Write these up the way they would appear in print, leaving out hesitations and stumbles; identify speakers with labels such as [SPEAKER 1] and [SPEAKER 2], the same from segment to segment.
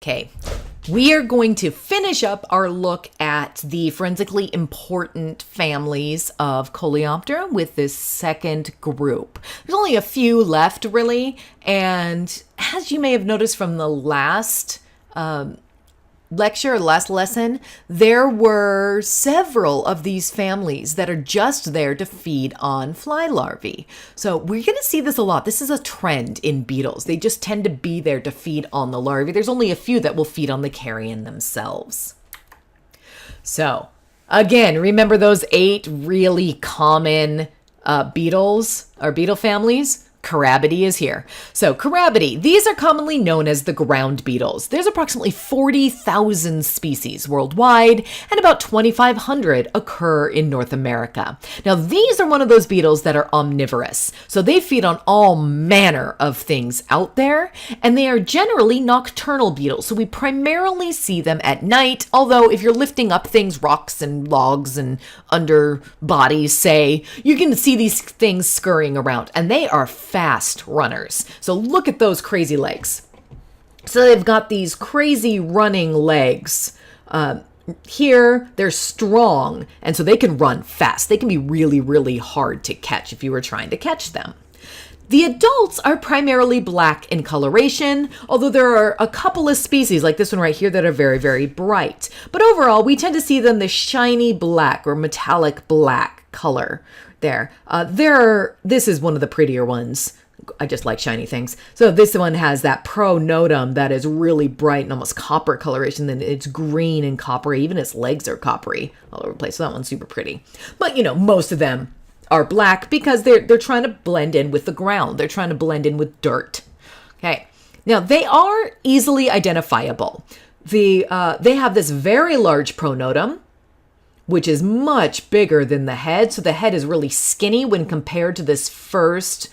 [SPEAKER 1] Okay, we are going to finish up our look at the forensically important families of Coleoptera with this second group. There's only a few left, really, and as you may have noticed from the last last lesson, there were several of these families that are just there to feed on fly larvae. So we're going to see this a lot. This is a trend in beetles. They just tend to be there to feed on the larvae. There's only a few that will feed on the carrion themselves. So again, remember those 8 really common beetles or beetle families? Carabidae is here. So Carabidae, these are commonly known as the ground beetles. There's approximately 40,000 species worldwide, and about 2,500 occur in North America. Now, these are one of those beetles that are omnivorous. So they feed on all manner of things out there, and they are generally nocturnal beetles. So we primarily see them at night, although if you're lifting up things, rocks and logs and under bodies, say, you can see these things scurrying around, and they are fast runners. So look at those crazy legs. So they've got these crazy running legs. Here, they're strong, and so they can run fast. They can be really, really hard to catch if you were trying to catch them. The adults are primarily black in coloration, although there are a couple of species like this one right here that are very, very bright. But overall, we tend to see them the shiny black or metallic black color there. This is one of the prettier ones. I just like shiny things. So this one has that pronotum that is really bright and almost copper coloration. Then it's green and coppery. Even its legs are coppery all over the place. So that one's super pretty. But most of them are black because they're trying to blend in with the ground. They're trying to blend in with dirt. Okay. Now they are easily identifiable. They have this very large pronotum, which is much bigger than the head. So the head is really skinny when compared to this first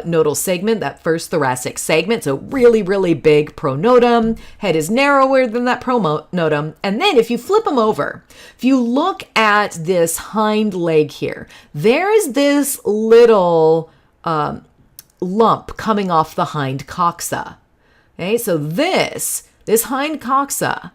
[SPEAKER 1] nodal segment, that first thoracic segment. So really, really big pronotum. Head is narrower than that pronotum. And then if you flip them over, if you look at this hind leg here, there is this little lump coming off the hind coxa. Okay, so this hind coxa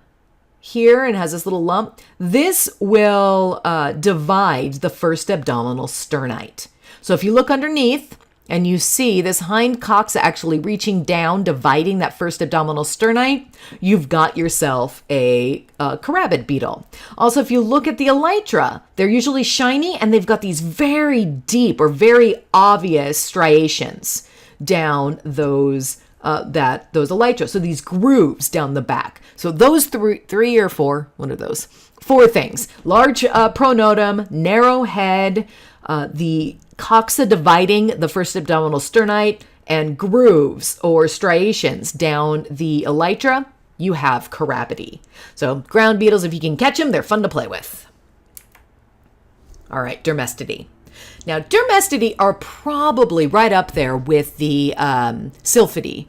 [SPEAKER 1] here and has this little lump, this will divide the first abdominal sternite. So if you look underneath and you see this hind coxa actually reaching down, dividing that first abdominal sternite, you've got yourself a carabid beetle. Also, if you look at the elytra, they're usually shiny and they've got these very deep or very obvious striations down those elytra. So these grooves down the back. So those three or four, what are those? 4 things. Large pronotum, narrow head, the coxa dividing the first abdominal sternite, and grooves or striations down the elytra, you have Carabidae. So ground beetles, if you can catch them, they're fun to play with. All right, Dermestidae. Now, Dermestidae are probably right up there with the Sylphidae,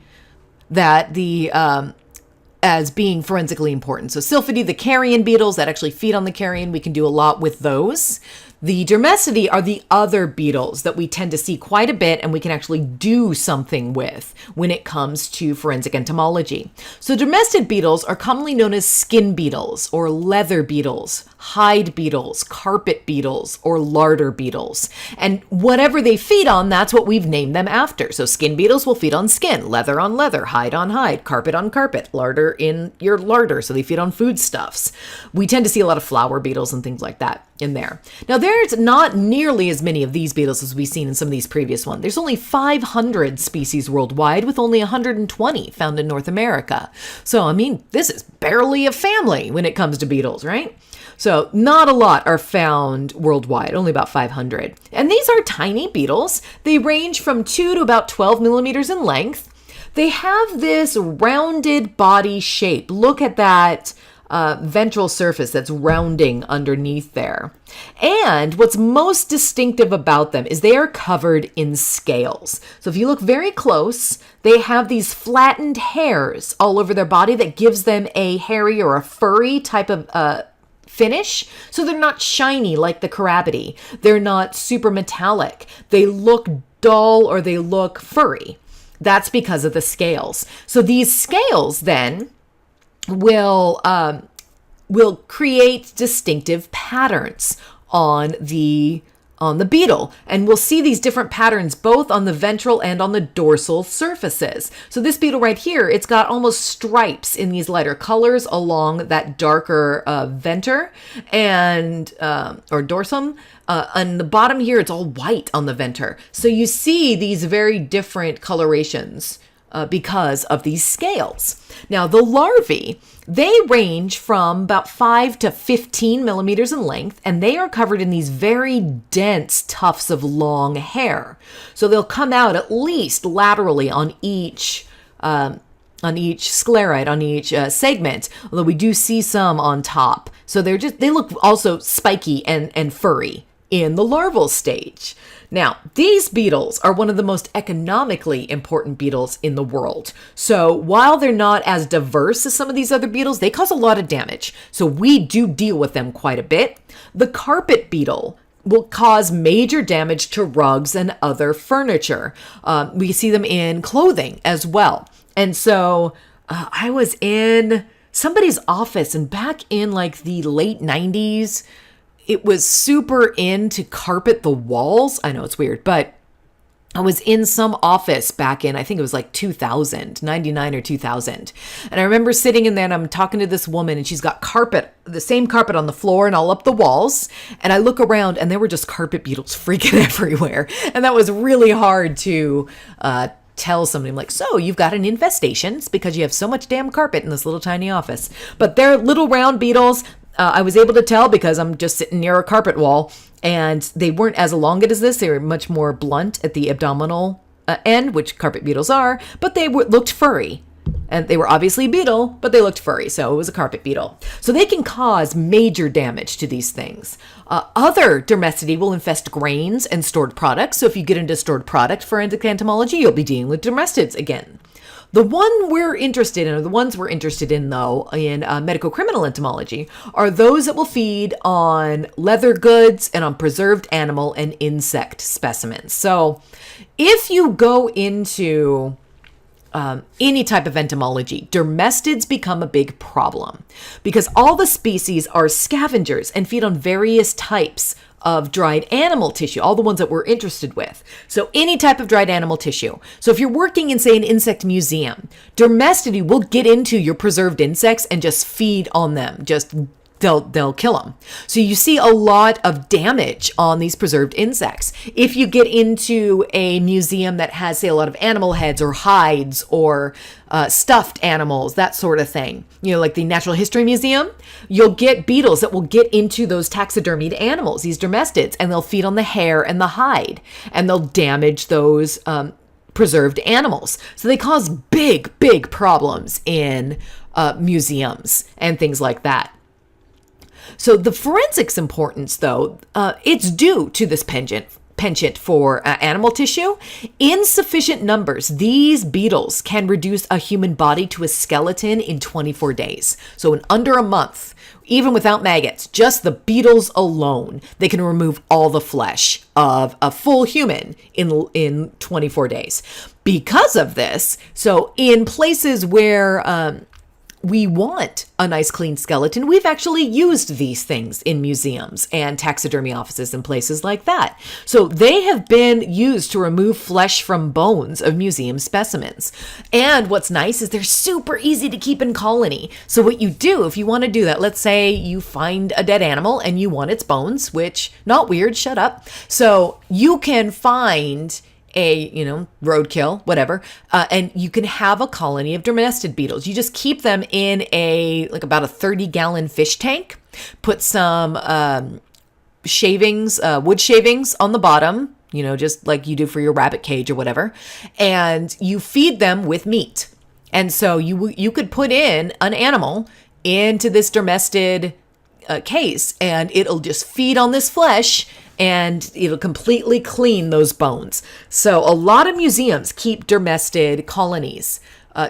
[SPEAKER 1] as being forensically important. So Sylphidae, the carrion beetles that actually feed on the carrion, we can do a lot with those. The Dermestidae are the other beetles that we tend to see quite a bit and we can actually do something with when it comes to forensic entomology. So dermestid beetles are commonly known as skin beetles or leather beetles, hide beetles, carpet beetles, or larder beetles. And whatever they feed on, that's what we've named them after. So skin beetles will feed on skin, leather on leather, hide on hide, carpet on carpet, larder in your larder. So they feed on foodstuffs. We tend to see a lot of flower beetles and things like that in there. Now, there's not nearly as many of these beetles as we've seen in some of these previous ones. There's only 500 species worldwide, with only 120 found in North America. So, I mean, this is barely a family when it comes to beetles, right? So not a lot are found worldwide, only about 500. And these are tiny beetles. They range from 2 to about 12 millimeters in length. They have this rounded body shape. Look at that ventral surface that's rounding underneath there. And what's most distinctive about them is they are covered in scales. So if you look very close, they have these flattened hairs all over their body that gives them a hairy or a furry type of finish. So they're not shiny like the Carabidae. They're not super metallic. They look dull or they look furry. That's because of the scales. So these scales then will will create distinctive patterns on the beetle. And we'll see these different patterns both on the ventral and on the dorsal surfaces. So this beetle right here, it's got almost stripes in these lighter colors along that darker venter and or dorsum. On the bottom here, it's all white on the venter. So you see these very different colorations because of these scales. Now, the larvae, they range from about 5 to 15 millimeters in length, and they are covered in these very dense tufts of long hair. So they'll come out at least laterally on each scleroid, on each segment, although we do see some on top. So they look also spiky and furry in the larval stage. Now, these beetles are one of the most economically important beetles in the world. So while they're not as diverse as some of these other beetles, they cause a lot of damage. So we do deal with them quite a bit. The carpet beetle will cause major damage to rugs and other furniture. We see them in clothing as well. And so I was in somebody's office, and back in like the late 90s, it was super in to carpet the walls. I know it's weird, but I was in some office back in, I think it was like 2000, 99 or 2000. And I remember sitting in there and I'm talking to this woman, and she's got carpet, the same carpet on the floor and all up the walls. And I look around and there were just carpet beetles freaking everywhere. And that was really hard to tell somebody. I'm like, so you've got an infestation. It's because you have so much damn carpet in this little tiny office. But they're little round beetles. I was able to tell because I'm just sitting near a carpet wall, and they weren't as elongate as this. They were much more blunt at the abdominal end, which carpet beetles are, but they looked furry. And they were obviously beetle, but they looked furry, so it was a carpet beetle. So they can cause major damage to these things. Other dermestidae will infest grains and stored products. So if you get into stored product forensic entomology, you'll be dealing with dermestids again. The ones we're interested in, though, in medico-criminal entomology, are those that will feed on leather goods and on preserved animal and insect specimens. So if you go into any type of entomology, dermestids become a big problem because all the species are scavengers and feed on various types of dried animal tissue, all the ones that we're interested with. So any type of dried animal tissue. So if you're working in, say, an insect museum, dermestidae will get into your preserved insects and just feed on them. They'll kill them. So you see a lot of damage on these preserved insects. If you get into a museum that has, say, a lot of animal heads or hides or stuffed animals, that sort of thing, like the Natural History Museum, you'll get beetles that will get into those taxidermied animals, these dermestids, and they'll feed on the hair and the hide, and they'll damage those preserved animals. So they cause big, big problems in museums and things like that. So the forensics importance, though, it's due to this penchant for animal tissue. In sufficient numbers, these beetles can reduce a human body to a skeleton in 24 days. So in under a month, even without maggots, just the beetles alone, they can remove all the flesh of a full human in 24 days. Because of this, so in places where we want a nice clean skeleton, we've actually used these things in museums and taxidermy offices and places like that. So they have been used to remove flesh from bones of museum specimens. And what's nice is they're super easy to keep in colony. So what you do, if you want to do that, let's say you find a dead animal and you want its bones, which, not weird, shut up. So you can find a, roadkill, whatever, and you can have a colony of dermestid beetles. You just keep them in about a 30-gallon fish tank, put some wood shavings on the bottom, just like you do for your rabbit cage or whatever, and you feed them with meat. And so you could put in an animal into this dermestid case, and it'll just feed on this flesh, and it'll completely clean those bones. So a lot of museums keep dermestid colonies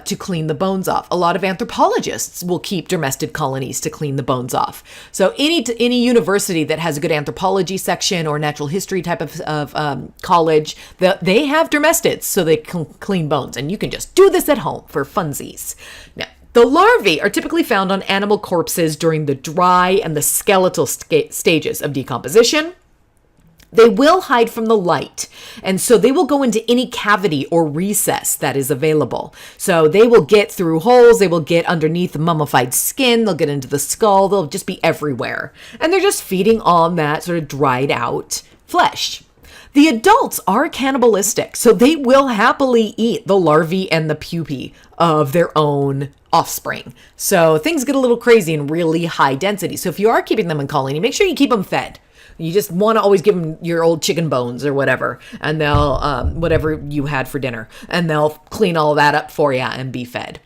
[SPEAKER 1] to clean the bones off. A lot of anthropologists will keep dermestid colonies to clean the bones off. So any university that has a good anthropology section or natural history type of college, they have dermestids so they can clean bones. And you can just do this at home for funsies. Now, The larvae are typically found on animal corpses during the dry and the skeletal stages of decomposition. They will hide from the light, and so they will go into any cavity or recess that is available. So they will get through holes, they will get underneath the mummified skin, they'll get into the skull, they'll just be everywhere. And they're just feeding on that sort of dried out flesh. The adults are cannibalistic, so they will happily eat the larvae and the pupae of their own offspring. So things get a little crazy in really high density. So if you are keeping them in colony, make sure you keep them fed. You just want to always give them your old chicken bones or whatever, and they'll, whatever you had for dinner, and they'll clean all that up for you and be fed.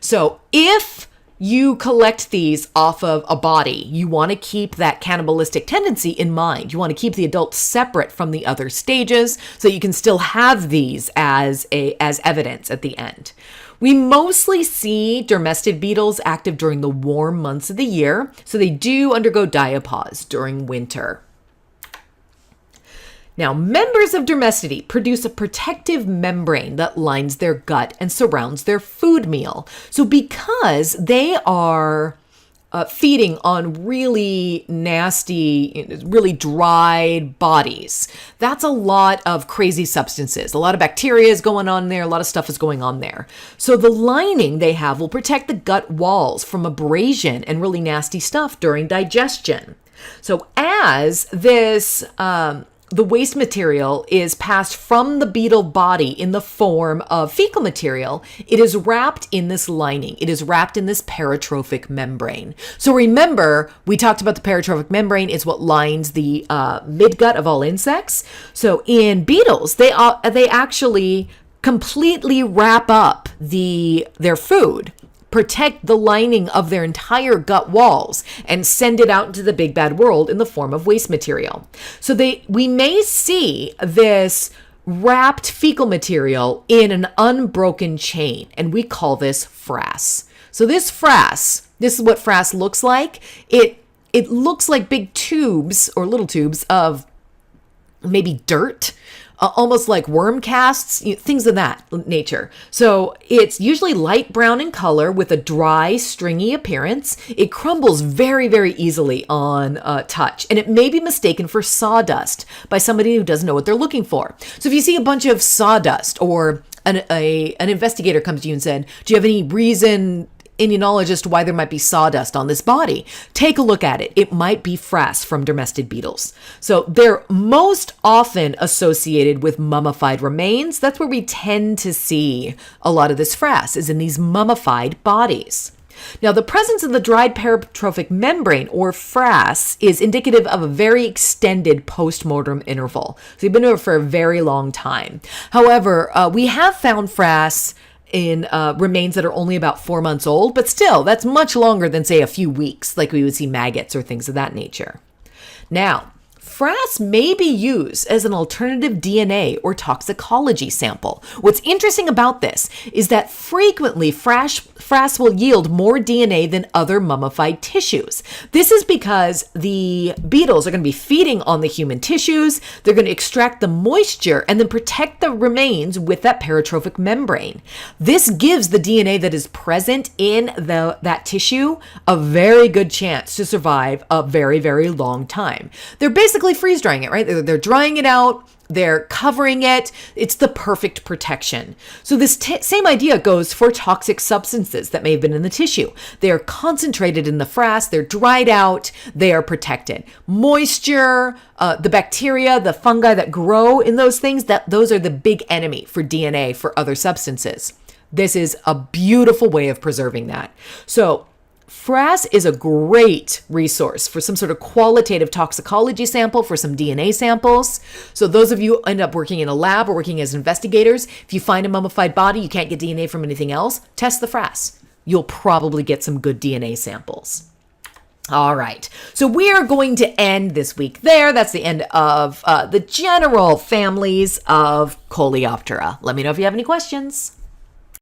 [SPEAKER 1] So if you collect these off of a body, you want to keep that cannibalistic tendency in mind. You want to keep the adults separate from the other stages so you can still have these as evidence at the end. We mostly see dermestid beetles active during the warm months of the year, so they do undergo diapause during winter. Now, members of dermestidae produce a protective membrane that lines their gut and surrounds their food meal. So because they are feeding on really nasty, really dried bodies, that's a lot of crazy substances. A lot of bacteria is going on there. A lot of stuff is going on there. So the lining they have will protect the gut walls from abrasion and really nasty stuff during digestion. So as this... the waste material is passed from the beetle body in the form of fecal material. It is wrapped in this lining. It is wrapped in this paratrophic membrane. So remember, we talked about the paratrophic membrane is what lines the midgut of all insects. So in beetles, they actually completely wrap up their food, protect the lining of their entire gut walls, and send it out into the big bad world in the form of waste material. So we may see this wrapped fecal material in an unbroken chain, and we call this frass. So this is what frass looks like. It looks like big tubes or little tubes of maybe dirt, almost like worm casts, things of that nature. So it's usually light brown in color with a dry, stringy appearance. It crumbles very, very easily on touch, and it may be mistaken for sawdust by somebody who doesn't know what they're looking for. So if you see a bunch of sawdust, or an investigator comes to you and said, do you have any reason in your knowledge as to why there might be sawdust on this body, take a look at it. It might be frass from dermestid beetles. So they're most often associated with mummified remains. That's where we tend to see a lot of this frass, is in these mummified bodies. Now, the presence of the dried paratrophic membrane, or frass, is indicative of a very extended post-mortem interval. So you've been over for a very long time. However, we have found frass in remains that are only about 4 months old, but still, that's much longer than, say, a few weeks, like we would see maggots or things of that nature. Now, frass may be used as an alternative DNA or toxicology sample. What's interesting about this is that frequently frass will yield more DNA than other mummified tissues. This is because the beetles are going to be feeding on the human tissues. They're going to extract the moisture and then protect the remains with that paratrophic membrane. This gives the DNA that is present in that tissue a very good chance to survive a very, very long time. They're basically freeze drying it, right? They're drying it out. They're covering it. It's the perfect protection. So this same idea goes for toxic substances that may have been in the tissue. They are concentrated in the frass. They're dried out. They are protected. Moisture, the bacteria, the fungi that grow in those things, those are the big enemy for DNA for other substances. This is a beautiful way of preserving that. So frass is a great resource for some sort of qualitative toxicology sample, for some DNA samples. So those of you who end up working in a lab or working as investigators, if you find a mummified body, you can't get DNA from anything else, test the frass. You'll probably get some good DNA samples. All right, so we are going to end this week there. That's the end of the general families of Coleoptera. Let me know if you have any questions.